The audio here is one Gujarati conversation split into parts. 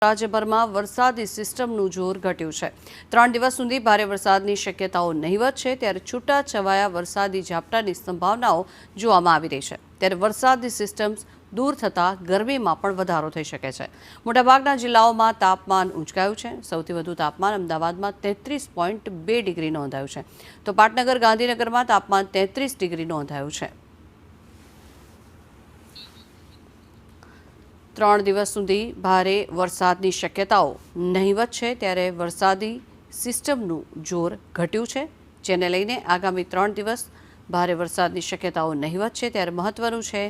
રાજ્યભરમાં વરસાદી સિસ્ટમનું જોર ઘટ્યું છે। 3 દિવસ સુધી ભારે વરસાદની શક્યતાઓ નહીવત છે, ત્યારે છૂટાછવાયા વરસાદી ઝાપટાની સંભાવનાઓ જોવામાં આવી રહી છે। ત્યારે વરસાદી સિસ્ટમ દૂર થતાં ગરમીમાં પણ વધારો થઈ શકે છે। મોટાભાગના જિલ્લાઓમાં તાપમાન ઊંચકાયું છે। સૌથી વધુ તાપમાન અમદાવાદમાં 33.2 ડિગ્રી નોંધાયું છે, તો પાટનગર ગાંધીનગરમાં તાપમાન 33 ડિગ્રી નોંધાયું છે। 3 દિવસ સુધી ભારે વરસાદની શક્યતાઓ નહીવત છે, ત્યારે વરસાદી સિસ્ટમનું જોર ઘટ્યું છે, જેને લઈને આગામી 3 દિવસ ભારે વરસાદની શક્યતાઓ નહીવત છે। ત્યારે મહત્વનું છે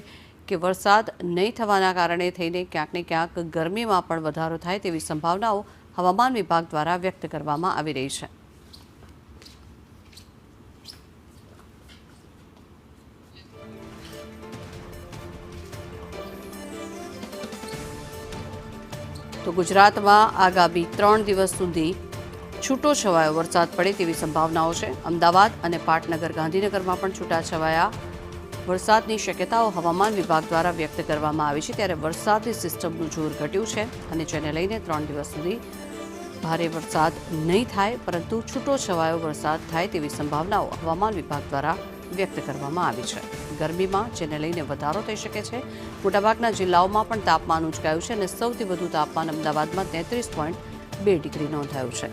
કે વરસાદ નહીં થવાના કારણે થઈને ક્યાંક ને ક્યાંક ગરમીમાં પણ વધારો થાય તેવી સંભાવનાઓ હવામાન વિભાગ દ્વારા વ્યક્ત કરવામાં આવી રહી છે। તો ગુજરાતમાં આગામી 3 દિવસ સુધી છૂટોછવાયો વરસાદ પડે તેવી સંભાવનાઓ છે। અમદાવાદ અને પાટનગર ગાંધીનગરમાં પણ છૂટાછવાયા વરસાદની શક્યતાઓ હવામાન વિભાગ દ્વારા વ્યક્ત કરવામાં આવી છે। ત્યારે વરસાદી સિસ્ટમનું જોર ઘટ્યું છે અને જેને લઈને 3 દિવસ સુધી ભારે વરસાદ નહીં થાય, પરંતુ છૂટોછવાયો વરસાદ થાય તેવી સંભાવનાઓ હવામાન વિભાગ દ્વારા વ્યક્ત કરવામાં આવી છે। ગરમીમાં જેને લઈને વધારો થઈ શકે છે। મોટાભાગના જિલ્લાઓમાં પણ તાપમાન ઊંચકાયું છે અને સૌથી વધુ તાપમાન અમદાવાદમાં 33.2 ડિગ્રી નોંધાયું છે।